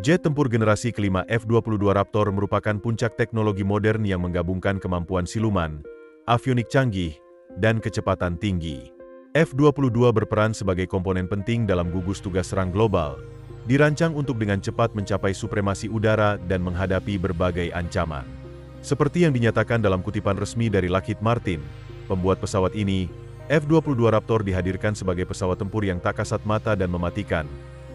Jet tempur generasi kelima F-22 Raptor merupakan puncak teknologi modern yang menggabungkan kemampuan siluman, avionik canggih, dan kecepatan tinggi. F-22 berperan sebagai komponen penting dalam gugus tugas serang global, dirancang untuk dengan cepat mencapai supremasi udara dan menghadapi berbagai ancaman. Seperti yang dinyatakan dalam kutipan resmi dari Lockheed Martin, pembuat pesawat ini, F-22 Raptor dihadirkan sebagai pesawat tempur yang tak kasat mata dan mematikan,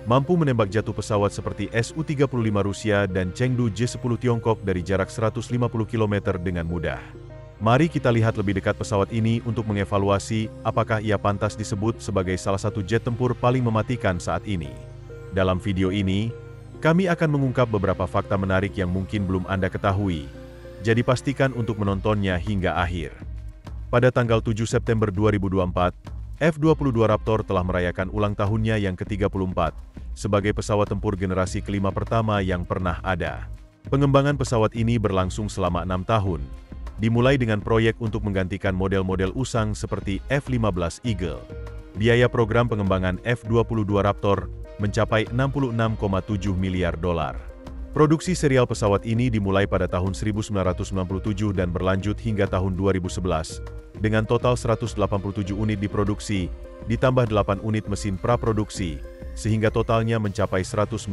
mampu menembak jatuh pesawat seperti Su-35 Rusia dan Chengdu J-10 Tiongkok dari jarak 150 km dengan mudah. Mari kita lihat lebih dekat pesawat ini untuk mengevaluasi apakah ia pantas disebut sebagai salah satu jet tempur paling mematikan saat ini. Dalam video ini, kami akan mengungkap beberapa fakta menarik yang mungkin belum Anda ketahui, jadi pastikan untuk menontonnya hingga akhir. Pada tanggal 7 September 2024, F-22 Raptor telah merayakan ulang tahunnya yang ke-34, sebagai pesawat tempur generasi kelima pertama yang pernah ada. Pengembangan pesawat ini berlangsung selama 6 tahun, dimulai dengan proyek untuk menggantikan model-model usang seperti F-15 Eagle. Biaya program pengembangan F-22 Raptor mencapai 66,7 miliar dolar. Produksi serial pesawat ini dimulai pada tahun 1997 dan berlanjut hingga tahun 2011, dengan total 187 unit diproduksi, ditambah 8 unit mesin praproduksi, sehingga totalnya mencapai 195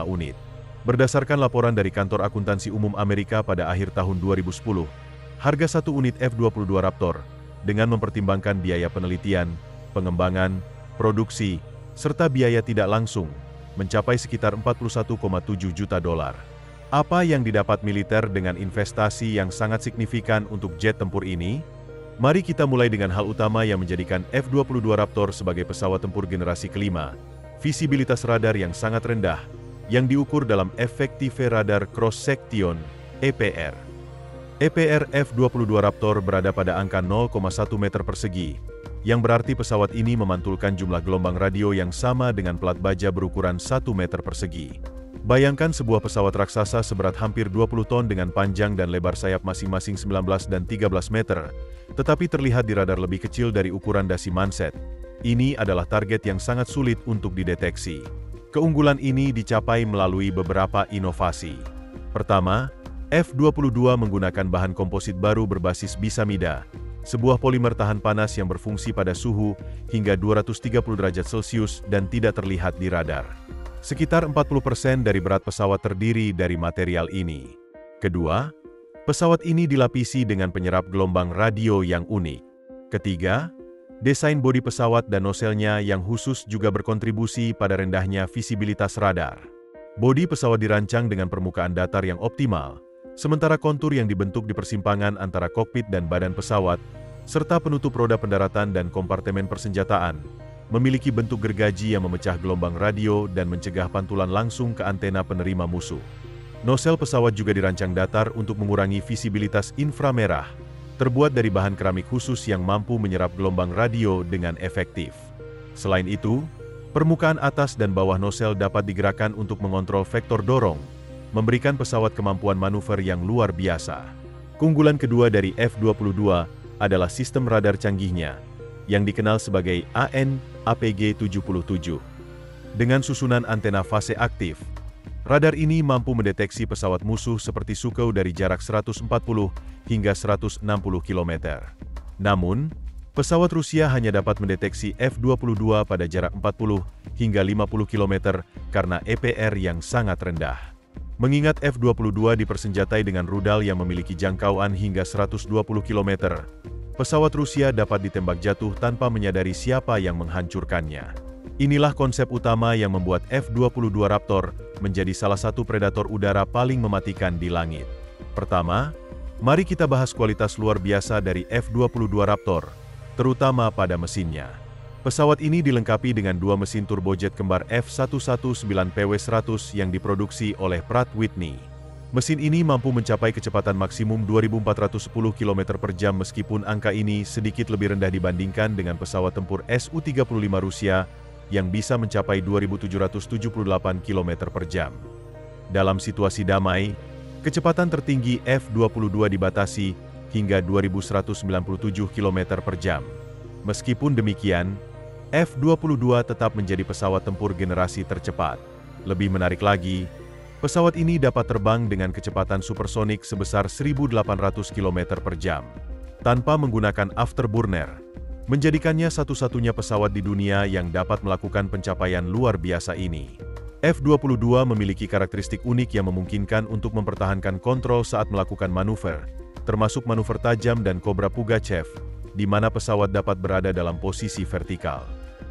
unit. Berdasarkan laporan dari Kantor Akuntansi Umum Amerika pada akhir tahun 2010, harga satu unit F-22 Raptor, dengan mempertimbangkan biaya penelitian, pengembangan, produksi, serta biaya tidak langsung, mencapai sekitar 41,7 juta dolar. Apa yang didapat militer dengan investasi yang sangat signifikan untuk jet tempur ini? Mari kita mulai dengan hal utama yang menjadikan F-22 Raptor sebagai pesawat tempur generasi kelima, visibilitas radar yang sangat rendah, yang diukur dalam Effective Radar Cross Section, EPR. EPR F-22 Raptor berada pada angka 0,1 meter persegi, yang berarti pesawat ini memantulkan jumlah gelombang radio yang sama dengan pelat baja berukuran 1 meter persegi. Bayangkan sebuah pesawat raksasa seberat hampir 20 ton dengan panjang dan lebar sayap masing-masing 19 dan 13 meter, tetapi terlihat di radar lebih kecil dari ukuran dasi manset. Ini adalah target yang sangat sulit untuk dideteksi. Keunggulan ini dicapai melalui beberapa inovasi. Pertama, F-22 menggunakan bahan komposit baru berbasis bisamida, sebuah polimer tahan panas yang berfungsi pada suhu hingga 230 derajat Celcius dan tidak terlihat di radar. Sekitar 40% dari berat pesawat terdiri dari material ini. Kedua, pesawat ini dilapisi dengan penyerap gelombang radio yang unik. Ketiga, desain bodi pesawat dan noselnya yang khusus juga berkontribusi pada rendahnya visibilitas radar. Bodi pesawat dirancang dengan permukaan datar yang optimal, sementara kontur yang dibentuk di persimpangan antara kokpit dan badan pesawat, serta penutup roda pendaratan dan kompartemen persenjataan, memiliki bentuk gergaji yang memecah gelombang radio dan mencegah pantulan langsung ke antena penerima musuh. Nosel pesawat juga dirancang datar untuk mengurangi visibilitas inframerah, terbuat dari bahan keramik khusus yang mampu menyerap gelombang radio dengan efektif. Selain itu, permukaan atas dan bawah nosel dapat digerakkan untuk mengontrol vektor dorong, memberikan pesawat kemampuan manuver yang luar biasa. Keunggulan kedua dari F-22 adalah sistem radar canggihnya, yang dikenal sebagai AN/APG-77. Dengan susunan antena fase aktif, radar ini mampu mendeteksi pesawat musuh seperti Sukhoi dari jarak 140 hingga 160 km. Namun, pesawat Rusia hanya dapat mendeteksi F-22 pada jarak 40 hingga 50 km karena EPR yang sangat rendah. Mengingat F-22 dipersenjatai dengan rudal yang memiliki jangkauan hingga 120 km, pesawat Rusia dapat ditembak jatuh tanpa menyadari siapa yang menghancurkannya. Inilah konsep utama yang membuat F-22 Raptor menjadi salah satu predator udara paling mematikan di langit. Pertama, mari kita bahas kualitas luar biasa dari F-22 Raptor, terutama pada mesinnya. Pesawat ini dilengkapi dengan dua mesin turbojet kembar F119PW100 yang diproduksi oleh Pratt Whitney. Mesin ini mampu mencapai kecepatan maksimum 2.410 km per jam meskipun angka ini sedikit lebih rendah dibandingkan dengan pesawat tempur Su-35 Rusia yang bisa mencapai 2.778 km per jam. Dalam situasi damai, kecepatan tertinggi F-22 dibatasi hingga 2.197 km per jam. Meskipun demikian, F-22 tetap menjadi pesawat tempur generasi tercepat. Lebih menarik lagi, Pesawat ini dapat terbang dengan kecepatan supersonik sebesar 1.800 km per jam, tanpa menggunakan afterburner, menjadikannya satu-satunya pesawat di dunia yang dapat melakukan pencapaian luar biasa ini. F-22 memiliki karakteristik unik yang memungkinkan untuk mempertahankan kontrol saat melakukan manuver, termasuk manuver tajam dan Cobra Pugachev, di mana pesawat dapat berada dalam posisi vertikal.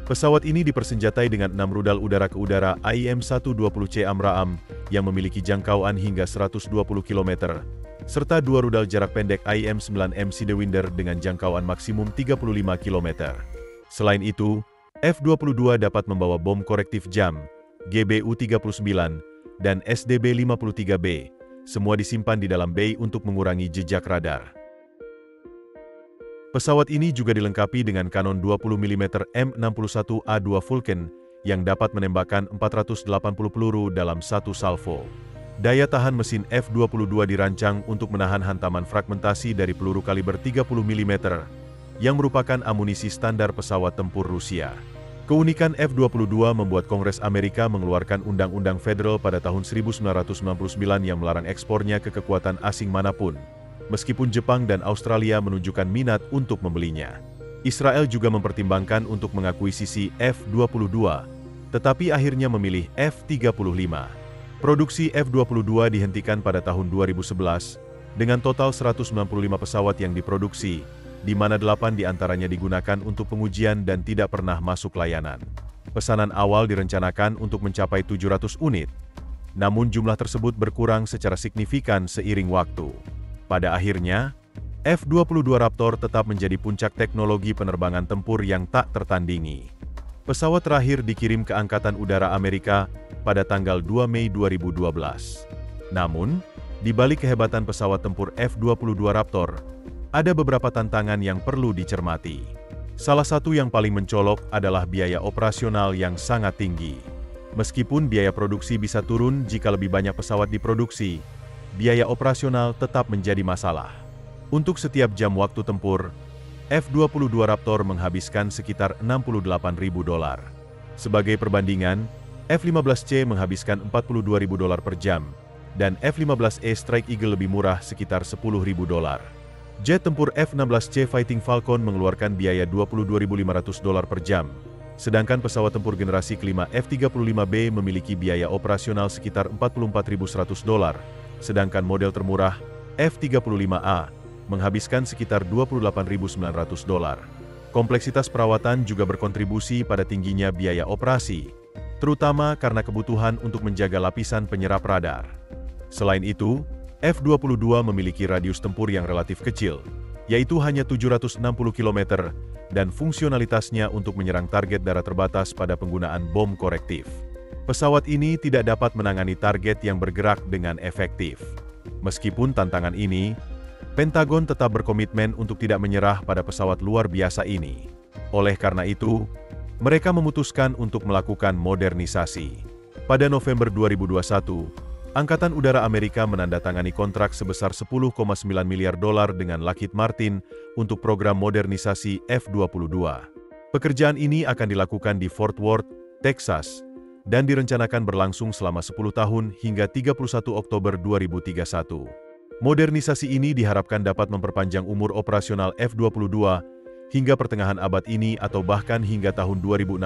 Pesawat ini dipersenjatai dengan 6 rudal udara ke udara AIM-120C AMRAAM yang memiliki jangkauan hingga 120 km, serta 2 rudal jarak pendek AIM-9M Sidewinder dengan jangkauan maksimum 35 km. Selain itu, F-22 dapat membawa bom korektif jam, GBU-39, dan SDB-53B, semua disimpan di dalam bay untuk mengurangi jejak radar. Pesawat ini juga dilengkapi dengan kanon 20 mm M61A2 Vulcan yang dapat menembakkan 480 peluru dalam satu salvo. Daya tahan mesin F-22 dirancang untuk menahan hantaman fragmentasi dari peluru kaliber 30 mm, yang merupakan amunisi standar pesawat tempur Rusia. Keunikan F-22 membuat Kongres Amerika mengeluarkan Undang-Undang Federal pada tahun 1999 yang melarang ekspornya ke kekuatan asing manapun, meskipun Jepang dan Australia menunjukkan minat untuk membelinya. Israel juga mempertimbangkan untuk mengakuisisi F-22, tetapi akhirnya memilih F-35. Produksi F-22 dihentikan pada tahun 2011, dengan total 195 pesawat yang diproduksi, di mana 8 diantaranya digunakan untuk pengujian dan tidak pernah masuk layanan. Pesanan awal direncanakan untuk mencapai 700 unit, namun jumlah tersebut berkurang secara signifikan seiring waktu. Pada akhirnya, F-22 Raptor tetap menjadi puncak teknologi penerbangan tempur yang tak tertandingi. Pesawat terakhir dikirim ke Angkatan Udara Amerika pada tanggal 2 Mei 2012. Namun, di balik kehebatan pesawat tempur F-22 Raptor, ada beberapa tantangan yang perlu dicermati. Salah satu yang paling mencolok adalah biaya operasional yang sangat tinggi. Meskipun biaya produksi bisa turun jika lebih banyak pesawat diproduksi, biaya operasional tetap menjadi masalah. Untuk setiap jam waktu tempur, F-22 Raptor menghabiskan sekitar $68.000. Sebagai perbandingan, F-15C menghabiskan $42.000 per jam, dan F-15E Strike Eagle lebih murah sekitar $10.000. Jet tempur F-16C Fighting Falcon mengeluarkan biaya $22.500 per jam, sedangkan pesawat tempur generasi kelima F-35B memiliki biaya operasional sekitar $44.100, sedangkan model termurah, F-35A, menghabiskan sekitar $28.900. Kompleksitas perawatan juga berkontribusi pada tingginya biaya operasi, terutama karena kebutuhan untuk menjaga lapisan penyerap radar. Selain itu, F-22 memiliki radius tempur yang relatif kecil, yaitu hanya 760 km, dan fungsionalitasnya untuk menyerang target darat terbatas pada penggunaan bom korektif. Pesawat ini tidak dapat menangani target yang bergerak dengan efektif. Meskipun tantangan ini, Pentagon tetap berkomitmen untuk tidak menyerah pada pesawat luar biasa ini. Oleh karena itu, mereka memutuskan untuk melakukan modernisasi. Pada November 2021, Angkatan Udara Amerika menandatangani kontrak sebesar $10,9 miliar dengan Lockheed Martin untuk program modernisasi F-22. Pekerjaan ini akan dilakukan di Fort Worth, Texas, dan direncanakan berlangsung selama 10 tahun hingga 31 Oktober 2031. Modernisasi ini diharapkan dapat memperpanjang umur operasional F-22 hingga pertengahan abad ini atau bahkan hingga tahun 2060,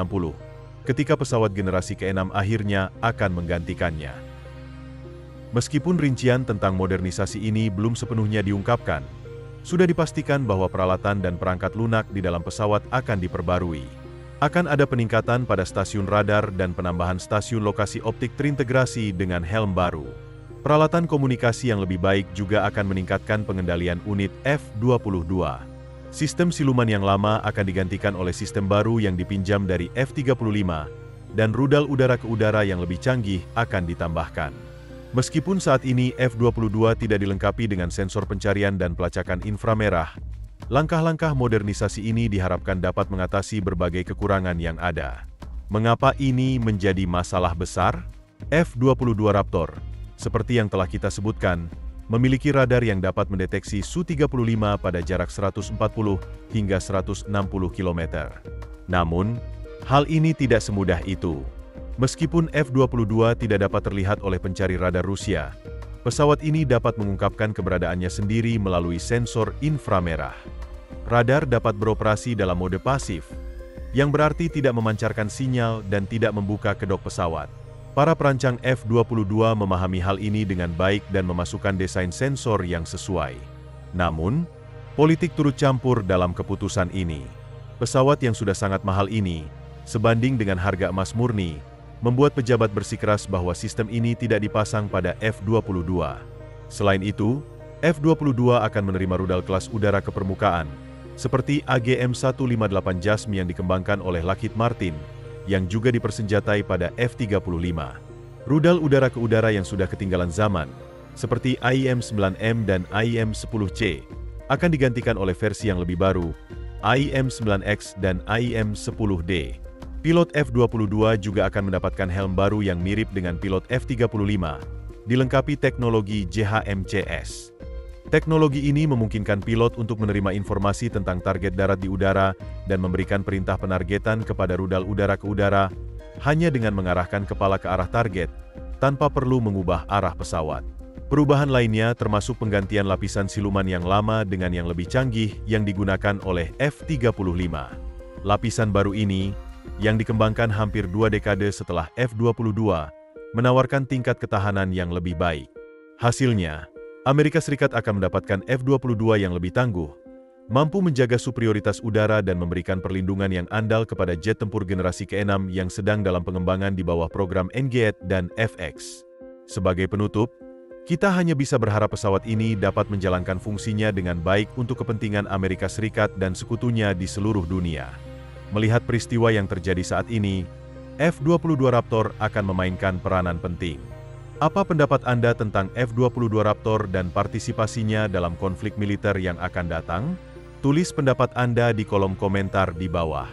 ketika pesawat generasi ke-6 akhirnya akan menggantikannya. Meskipun rincian tentang modernisasi ini belum sepenuhnya diungkapkan, sudah dipastikan bahwa peralatan dan perangkat lunak di dalam pesawat akan diperbarui. Akan ada peningkatan pada stasiun radar dan penambahan stasiun lokasi optik terintegrasi dengan helm baru. Peralatan komunikasi yang lebih baik juga akan meningkatkan pengendalian unit F-22. Sistem siluman yang lama akan digantikan oleh sistem baru yang dipinjam dari F-35, dan rudal udara ke udara yang lebih canggih akan ditambahkan. Meskipun saat ini F-22 tidak dilengkapi dengan sensor pencarian dan pelacakan inframerah, langkah-langkah modernisasi ini diharapkan dapat mengatasi berbagai kekurangan yang ada. Mengapa ini menjadi masalah besar? F-22 Raptor, seperti yang telah kita sebutkan, memiliki radar yang dapat mendeteksi Su-35 pada jarak 140 hingga 160 km. Namun, hal ini tidak semudah itu. Meskipun F-22 tidak dapat terlihat oleh pencari radar Rusia, pesawat ini dapat mengungkapkan keberadaannya sendiri melalui sensor inframerah. Radar dapat beroperasi dalam mode pasif, yang berarti tidak memancarkan sinyal dan tidak membuka kedok pesawat. Para perancang F-22 memahami hal ini dengan baik dan memasukkan desain sensor yang sesuai. Namun, politik turut campur dalam keputusan ini. Pesawat yang sudah sangat mahal ini, sebanding dengan harga emas murni, membuat pejabat bersikeras bahwa sistem ini tidak dipasang pada F-22. Selain itu, F-22 akan menerima rudal kelas udara ke permukaan, seperti AGM-158 JASM yang dikembangkan oleh Lockheed Martin, yang juga dipersenjatai pada F-35. Rudal udara ke udara yang sudah ketinggalan zaman, seperti AIM-9M dan AIM-10C, akan digantikan oleh versi yang lebih baru, AIM-9X dan AIM-10D. Pilot F-22 juga akan mendapatkan helm baru yang mirip dengan pilot F-35, dilengkapi teknologi JHMCS. Teknologi ini memungkinkan pilot untuk menerima informasi tentang target darat di udara dan memberikan perintah penargetan kepada rudal udara ke udara hanya dengan mengarahkan kepala ke arah target, tanpa perlu mengubah arah pesawat. Perubahan lainnya termasuk penggantian lapisan siluman yang lama dengan yang lebih canggih yang digunakan oleh F-35. Lapisan baru ini, yang dikembangkan hampir 2 dekade setelah F-22, menawarkan tingkat ketahanan yang lebih baik. Hasilnya, Amerika Serikat akan mendapatkan F-22 yang lebih tangguh, mampu menjaga superioritas udara dan memberikan perlindungan yang andal kepada jet tempur generasi ke-6 yang sedang dalam pengembangan di bawah program NGAT dan FX. Sebagai penutup, kita hanya bisa berharap pesawat ini dapat menjalankan fungsinya dengan baik untuk kepentingan Amerika Serikat dan sekutunya di seluruh dunia. Melihat peristiwa yang terjadi saat ini, F-22 Raptor akan memainkan peranan penting. Apa pendapat Anda tentang F-22 Raptor dan partisipasinya dalam konflik militer yang akan datang? Tulis pendapat Anda di kolom komentar di bawah.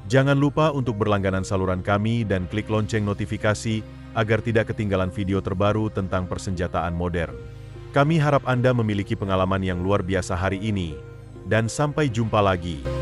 Jangan lupa untuk berlangganan saluran kami dan klik lonceng notifikasi agar tidak ketinggalan video terbaru tentang persenjataan modern. Kami harap Anda memiliki pengalaman yang luar biasa hari ini, dan sampai jumpa lagi.